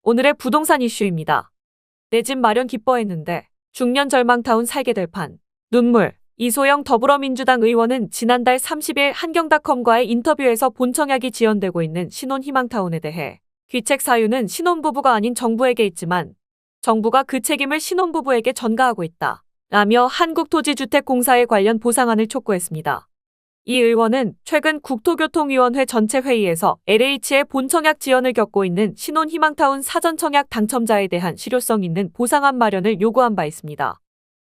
오늘의 부동산 이슈입니다. 내 집 마련 기뻐했는데 중년 절망타운 살게 될 판. 눈물. 이소영 더불어민주당 의원은 지난달 30일 한경닷컴과의 인터뷰에서 본청약이 지연되고 있는 신혼희망타운에 대해 귀책 사유는 신혼부부가 아닌 정부에게 있지만 정부가 그 책임을 신혼부부에게 전가하고 있다 라며 한국토지주택공사에 관련 보상안을 촉구했습니다. 이 의원은 최근 국토교통위원회 전체 회의에서 LH의 본청약 지연을 겪고 있는 신혼희망타운 사전청약 당첨자에 대한 실효성 있는 보상안 마련을 요구한 바 있습니다.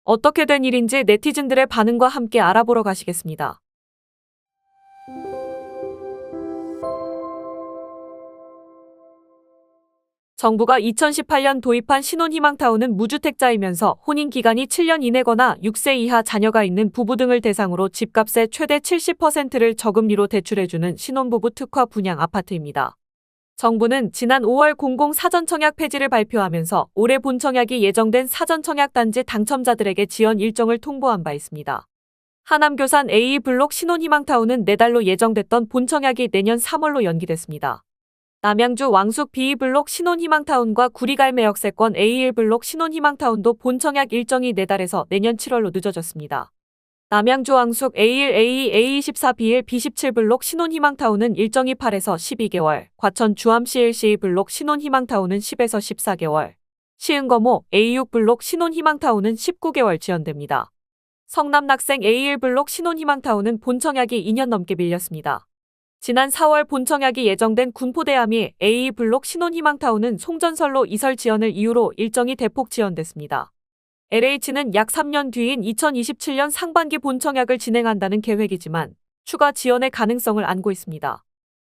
어떻게 된 일인지 네티즌들의 반응과 함께 알아보러 가시겠습니다. 정부가 2018년 도입한 신혼희망타운은 무주택자이면서 혼인기간이 7년 이내거나 6세 이하 자녀가 있는 부부 등을 대상으로 집값의 최대 70%를 저금리로 대출해주는 신혼부부 특화 분양 아파트입니다. 정부는 지난 5월 공공사전청약 폐지를 발표하면서 올해 본청약이 예정된 사전청약 단지 당첨자들에게 지연 일정을 통보한 바 있습니다. 하남교산 A2블록 신혼희망타운은 내달로 예정됐던 본청약이 내년 3월로 연기됐습니다. 남양주 왕숙 B2블록 신혼희망타운과 구리갈매역세권 A1블록 신혼희망타운도 본청약 일정이 내달에서 내년 7월로 늦어졌습니다. 남양주 왕숙 A1, A2, A24, B1, B17블록 신혼희망타운은 일정이 8에서 12개월, 과천 주암 C1, C2블록 신혼희망타운은 10에서 14개월, 시흥거모 A6블록 신혼희망타운은 19개월 지연됩니다. 성남 낙생 A1블록 신혼희망타운은 본청약이 2년 넘게 밀렸습니다. 지난 4월 본청약이 예정된 군포대암이 A2블록 신혼희망타운은 송전설로 이설 지연을 이유로 일정이 대폭 지연됐습니다. LH는 약 3년 뒤인 2027년 상반기 본청약을 진행한다는 계획이지만 추가 지연의 가능성을 안고 있습니다.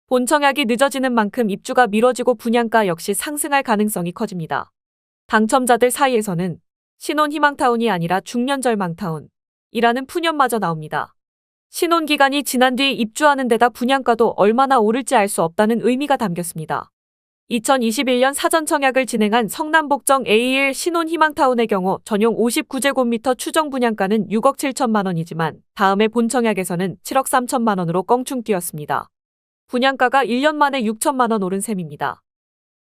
본청약이 늦어지는 만큼 입주가 미뤄지고 분양가 역시 상승할 가능성이 커집니다. 당첨자들 사이에서는 신혼희망타운이 아니라 중년절망타운이라는 푸념마저 나옵니다. 신혼기간이 지난 뒤 입주하는 데다 분양가도 얼마나 오를지 알 수 없다는 의미가 담겼습니다. 2021년 사전청약을 진행한 성남복정 A1 신혼희망타운의 경우 전용 59제곱미터 추정 분양가는 6억 7천만 원이지만 다음해 본청약에서는 7억 3천만 원으로 껑충 뛰었습니다. 분양가가 1년 만에 6천만 원 오른 셈입니다.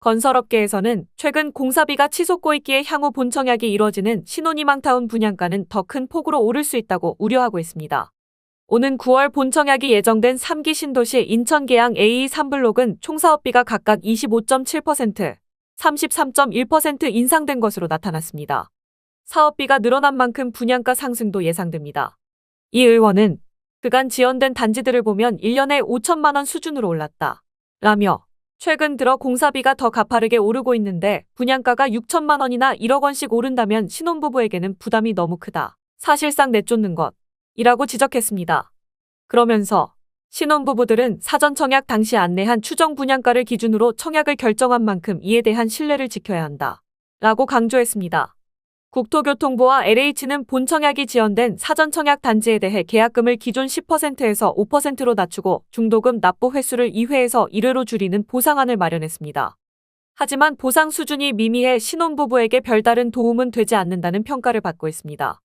건설업계에서는 최근 공사비가 치솟고 있기에 향후 본청약이 이뤄지는 신혼희망타운 분양가는 더 큰 폭으로 오를 수 있다고 우려하고 있습니다. 오는 9월 본청약이 예정된 3기 신도시 인천계양 A2 3블록은 총사업비가 각각 25.7%, 33.1% 인상된 것으로 나타났습니다. 사업비가 늘어난 만큼 분양가 상승도 예상됩니다. 이 의원은 그간 지연된 단지들을 보면 1년에 5천만 원 수준으로 올랐다 라며 최근 들어 공사비가 더 가파르게 오르고 있는데 분양가가 6천만 원이나 1억 원씩 오른다면 신혼부부에게는 부담이 너무 크다. 사실상 내쫓는 것. 이라고 지적했습니다. 그러면서 신혼부부들은 사전청약 당시 안내한 추정 분양가를 기준으로 청약을 결정한 만큼 이에 대한 신뢰를 지켜야 한다. 라고 강조했습니다. 국토교통부와 LH는 본청약이 지연된 사전청약 단지에 대해 계약금을 기존 10%에서 5%로 낮추고 중도금 납부 횟수를 2회에서 1회로 줄이는 보상안을 마련했습니다. 하지만 보상 수준이 미미해 신혼부부에게 별다른 도움은 되지 않는다는 평가를 받고 있습니다.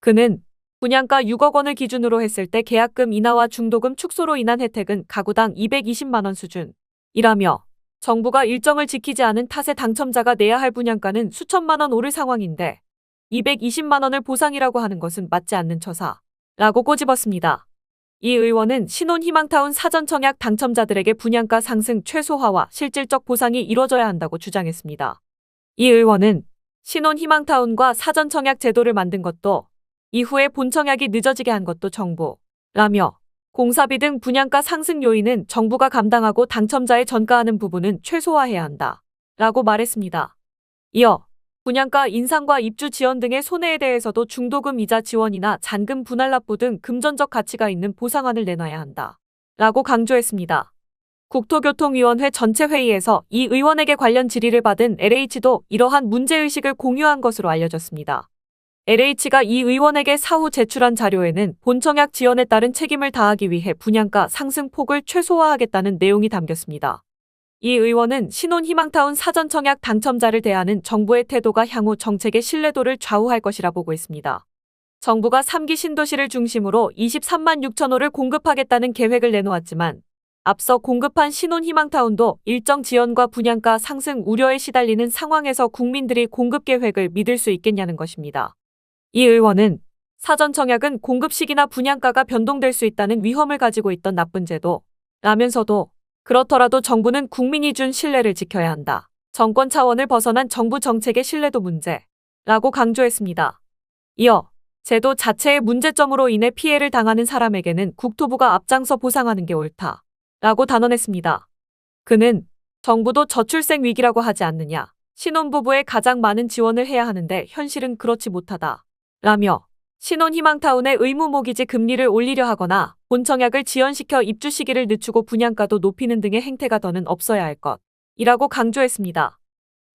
그는 분양가 6억 원을 기준으로 했을 때 계약금 인하와 중도금 축소로 인한 혜택은 가구당 220만 원 수준이라며 정부가 일정을 지키지 않은 탓에 당첨자가 내야 할 분양가는 수천만 원 오를 상황인데 220만 원을 보상이라고 하는 것은 맞지 않는 처사라고 꼬집었습니다. 이 의원은 신혼희망타운 사전청약 당첨자들에게 분양가 상승 최소화와 실질적 보상이 이뤄져야 한다고 주장했습니다. 이 의원은 신혼희망타운과 사전청약 제도를 만든 것도 이후에 본청약이 늦어지게 한 것도 정부라며 공사비 등 분양가 상승 요인은 정부가 감당하고 당첨자에 전가하는 부분은 최소화해야 한다 라고 말했습니다. 이어 분양가 인상과 입주 지연 등의 손해에 대해서도 중도금 이자 지원이나 잔금 분할 납부 등 금전적 가치가 있는 보상안을 내놔야 한다 라고 강조했습니다. 국토교통위원회 전체 회의에서 이 의원에게 관련 질의를 받은 LH도 이러한 문제의식을 공유한 것으로 알려졌습니다. LH가 이 의원에게 사후 제출한 자료에는 본청약 지연에 따른 책임을 다하기 위해 분양가 상승 폭을 최소화하겠다는 내용이 담겼습니다. 이 의원은 신혼희망타운 사전청약 당첨자를 대하는 정부의 태도가 향후 정책의 신뢰도를 좌우할 것이라 보고 있습니다. 정부가 3기 신도시를 중심으로 23만 6천 호를 공급하겠다는 계획을 내놓았지만 앞서 공급한 신혼희망타운도 일정 지연과 분양가 상승 우려에 시달리는 상황에서 국민들이 공급 계획을 믿을 수 있겠냐는 것입니다. 이 의원은 사전 청약은 공급 시기나 분양가가 변동될 수 있다는 위험을 가지고 있던 나쁜 제도라면서도 그렇더라도 정부는 국민이 준 신뢰를 지켜야 한다. 정권 차원을 벗어난 정부 정책의 신뢰도 문제라고 강조했습니다. 이어 제도 자체의 문제점으로 인해 피해를 당하는 사람에게는 국토부가 앞장서 보상하는 게 옳다라고 단언했습니다. 그는 정부도 저출생 위기라고 하지 않느냐. 신혼부부에 가장 많은 지원을 해야 하는데 현실은 그렇지 못하다라며 신혼희망타운의 의무모기지 금리를 올리려 하거나 본청약을 지연시켜 입주 시기를 늦추고 분양가도 높이는 등의 행태가 더는 없어야 할 것이라고 강조했습니다.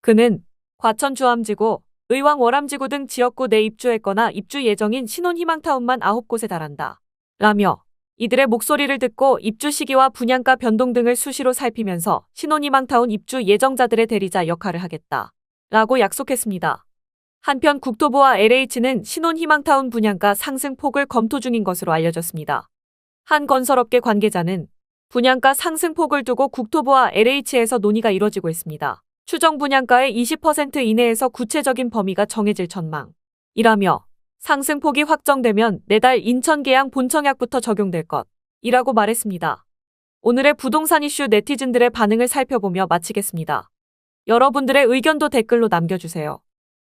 그는 과천 주암지구, 의왕 월암지구 등 지역구 내 입주했거나 입주 예정인 신혼희망타운만 9곳에 달한다. 라며 이들의 목소리를 듣고 입주 시기와 분양가 변동 등을 수시로 살피면서 신혼희망타운 입주 예정자들의 대리자 역할을 하겠다. 라고 약속했습니다. 한편 국토부와 LH는 신혼희망타운 분양가 상승폭을 검토 중인 것으로 알려졌습니다. 한 건설업계 관계자는 분양가 상승폭을 두고 국토부와 LH에서 논의가 이뤄지고 있습니다. 추정 분양가의 20% 이내에서 구체적인 범위가 정해질 전망이라며 상승폭이 확정되면 내달 인천 계양 본청약부터 적용될 것이라고 말했습니다. 오늘의 부동산 이슈 네티즌들의 반응을 살펴보며 마치겠습니다. 여러분들의 의견도 댓글로 남겨주세요.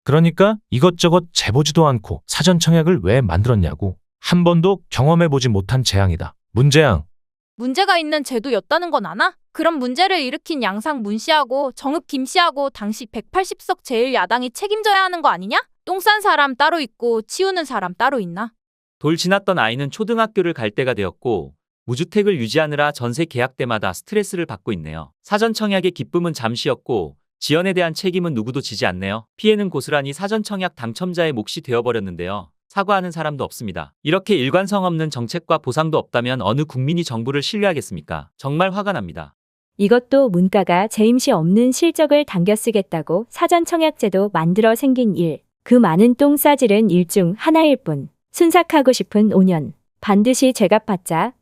그러니까 이것저것 재보지도 않고 사전 청약을 왜 만들었냐고. 한 번도 경험해보지 못한 재앙이다. 문재양. 문제가 있는 제도였다는 건 아나? 그럼 문제를 일으킨 양상 문 씨하고 정읍 김 씨하고 당시 180석 제1야당이 책임져야 하는 거 아니냐? 똥 싼 사람 따로 있고 치우는 사람 따로 있나? 돌 지났던 아이는 초등학교를 갈 때가 되었고 무주택을 유지하느라 전세 계약 때마다 스트레스를 받고 있네요. 사전 청약의 기쁨은 잠시였고 지연에 대한 책임은 누구도 지지 않네요. 피해는 고스란히 사전 청약 당첨자의 몫이 되어버렸는데요. 사과하는 사람도 없습니다. 이렇게 일관성 없는 정책과 보상도 없다면 어느 국민이 정부를 신뢰하겠습니까? 정말 화가 납니다. 이것도 문가가 재임시 없는 실적을 당겨 쓰겠다고 사전 청약제도 만들어 생긴 일. 그 많은 똥 싸질은 일 중 하나일 뿐. 순삭하고 싶은 5년. 반드시 죄값받자.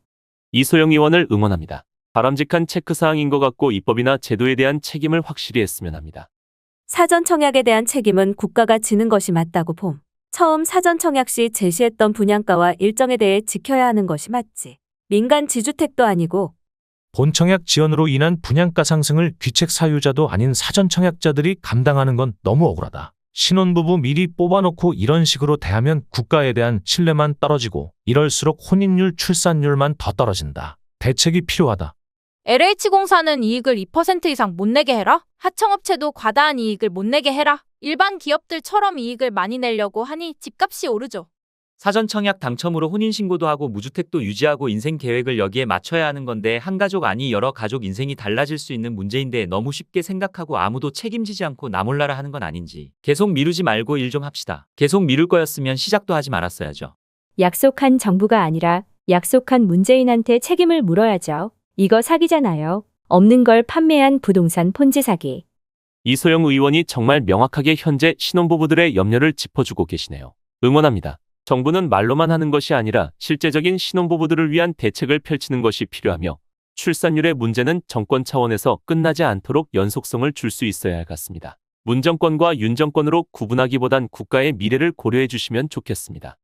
이소영 의원을 응원합니다. 바람직한 체크사항인 것 같고 입법이나 제도에 대한 책임을 확실히 했으면 합니다. 사전 청약에 대한 책임은 국가가 지는 것이 맞다고 봄. 처음 사전 청약 시 제시했던 분양가와 일정에 대해 지켜야 하는 것이 맞지. 민간 지주택도 아니고. 본청약 지연으로 인한 분양가 상승을 귀책 사유자도 아닌 사전 청약자들이 감당하는 건 너무 억울하다. 신혼부부 미리 뽑아놓고 이런 식으로 대하면 국가에 대한 신뢰만 떨어지고 이럴수록 혼인율, 출산율만 더 떨어진다. 대책이 필요하다. LH공사는 이익을 2% 이상 못 내게 해라. 하청업체도 과다한 이익을 못 내게 해라. 일반 기업들처럼 이익을 많이 내려고 하니 집값이 오르죠. 사전 청약 당첨으로 혼인신고도 하고 무주택도 유지하고 인생 계획을 여기에 맞춰야 하는 건데 한 가족 아니 여러 가족 인생이 달라질 수 있는 문제인데 너무 쉽게 생각하고 아무도 책임지지 않고 나 몰라라 하는 건 아닌지. 계속 미루지 말고 일 좀 합시다. 계속 미룰 거였으면 시작도 하지 말았어야죠. 약속한 정부가 아니라 약속한 문재인한테 책임을 물어야죠. 이거 사기잖아요. 없는 걸 판매한 부동산 폰지 사기. 이소영 의원이 정말 명확하게 현재 신혼부부들의 염려를 짚어주고 계시네요. 응원합니다. 정부는 말로만 하는 것이 아니라 실제적인 신혼부부들을 위한 대책을 펼치는 것이 필요하며 출산율의 문제는 정권 차원에서 끝나지 않도록 연속성을 줄 수 있어야 할 것 같습니다. 문 정권과 윤 정권으로 구분하기보단 국가의 미래를 고려해 주시면 좋겠습니다.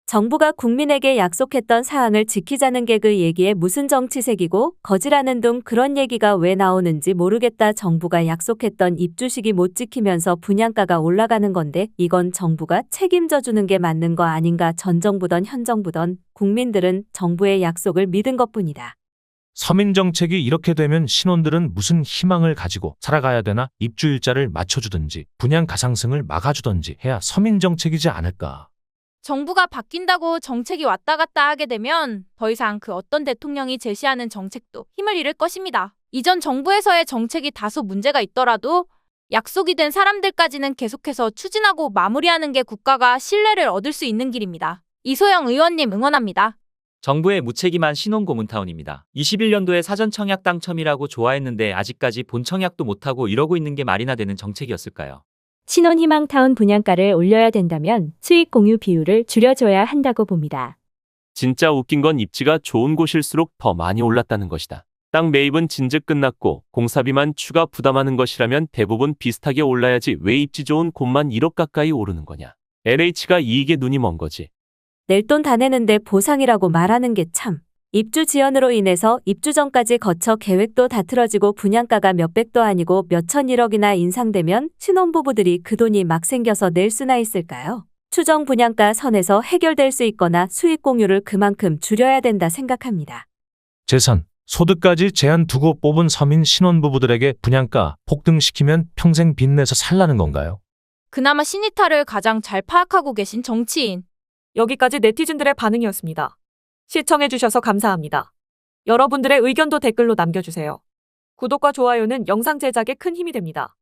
정부가 국민에게 약속했던 사항을 지키자는 게 그 얘기에 무슨 정치색이고 거지라는 둥 그런 얘기가 왜 나오는지 모르겠다. 정부가 약속했던 입주 시기 못 지키면서 분양가가 올라가는 건데 이건 정부가 책임져 주는 게 맞는 거 아닌가. 전 정부든 현 정부든 국민들은 정부의 약속을 믿은 것뿐이다. 서민정책이 이렇게 되면 신혼들은 무슨 희망을 가지고 살아가야 되나? 입주일자를 맞춰주든지 분양가 상승을 막아주든지 해야 서민정책이지 않을까. 정부가 바뀐다고 정책이 왔다 갔다 하게 되면 더 이상 그 어떤 대통령이 제시하는 정책도 힘을 잃을 것입니다. 이전 정부에서의 정책이 다소 문제가 있더라도 약속이 된 사람들까지는 계속해서 추진하고 마무리하는 게 국가가 신뢰를 얻을 수 있는 길입니다. 이소영 의원님 응원합니다. 정부의 무책임한 신혼고문타운입니다. 21년도에 사전 청약 당첨이라고 좋아했는데 아직까지 본 청약도 못하고 이러고 있는 게 말이나 되는 정책이었을까요? 신혼희망타운 분양가를 올려야 된다면 수익 공유 비율을 줄여줘야 한다고 봅니다. 진짜 웃긴 건 입지가 좋은 곳일수록 더 많이 올랐다는 것이다. 땅 매입은 진즉 끝났고 공사비만 추가 부담하는 것이라면 대부분 비슷하게 올라야지 왜 입지 좋은 곳만 1억 가까이 오르는 거냐. LH가 이익에 눈이 먼 거지. 낼 돈 다 내는데 보상이라고 말하는 게 참. 입주 지연으로 인해서 입주 전까지 거쳐 계획도 다 틀어지고 분양가가 몇백도 아니고 몇천일억이나 인상되면 신혼부부들이 그 돈이 막 생겨서 낼 수나 있을까요? 추정 분양가 선에서 해결될 수 있거나 수익 공유를 그만큼 줄여야 된다 생각합니다. 재산, 소득까지 제한 두고 뽑은 서민 신혼부부들에게 분양가 폭등시키면 평생 빚내서 살라는 건가요? 그나마 신이탈을 가장 잘 파악하고 계신 정치인. 여기까지 네티즌들의 반응이었습니다. 시청해주셔서 감사합니다. 여러분들의 의견도 댓글로 남겨주세요. 구독과 좋아요는 영상 제작에 큰 힘이 됩니다.